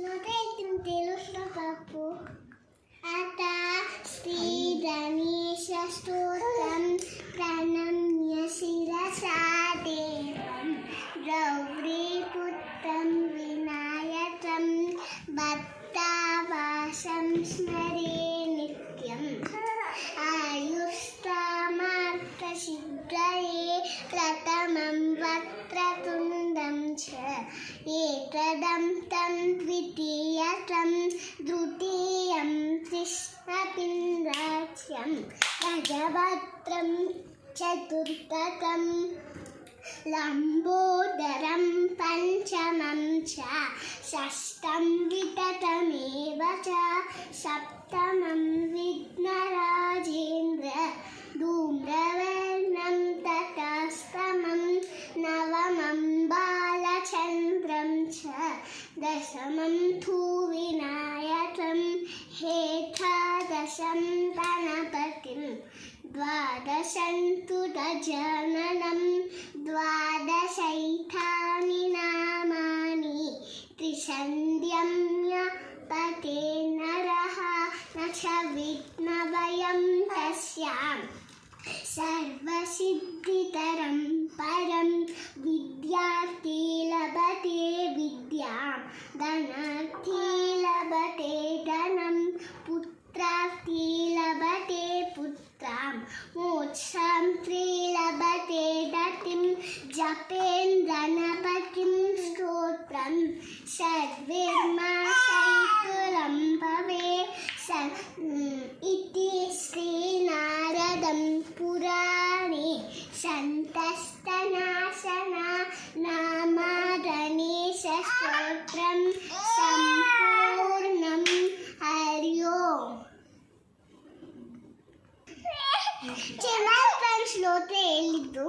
తెలుసురా పాపు అత శ్రీ గణేశ స్తోత్రం ప్రణమ్య శిరసా దేవం గౌరీపుత్రం వినాయకం భక్తావాసం స్మరే నిత్యం ఆయుష్కామార్థసిద్ధయే ప్రథమం వక్రతుండం చ ఏకదం తం ద్వితీయకం తృతీయం కృష్ణపిండాఖ్యం గజభద్రం చతుర్థకం లంబోదరం పంచమం చ షష్టం వితతమేవ చ సప్తమం విఘ్నరాజేంద్ర ధూమ్రవర్ణం తటాస్తమం నవమం బాలచంద్రం చ దశమం తు వినాయకం ఏకాదశం గణపతిం ద్వాదశం తు గజాననం ద్వాదశైతాని నామాని త్రిసంధ్యమ్య పతే నరః న చ విఘ్నభయం తస్యాం सर्वसिद्धितरं परं विद्यार्थी लभते विद्यां धनार्थी लभते धनं पुत्रार्थी लभते पुत्रां मोक्षार्थी लभते गतिं जपेन् गणपतिं स्तोत्रं सर्वेर्माशैतुलं भवे इति श्रीनारदं पुराणे सन्तस्तनाशना नाम गणेशस्तोत्रं सम्पूर्णं हरि ओम्. ಚೆನ್ನಾಗಿ ಫ್ರೆಂಡ್ಸ್ ಲೋಟ ಹೇಳಿದ್ದು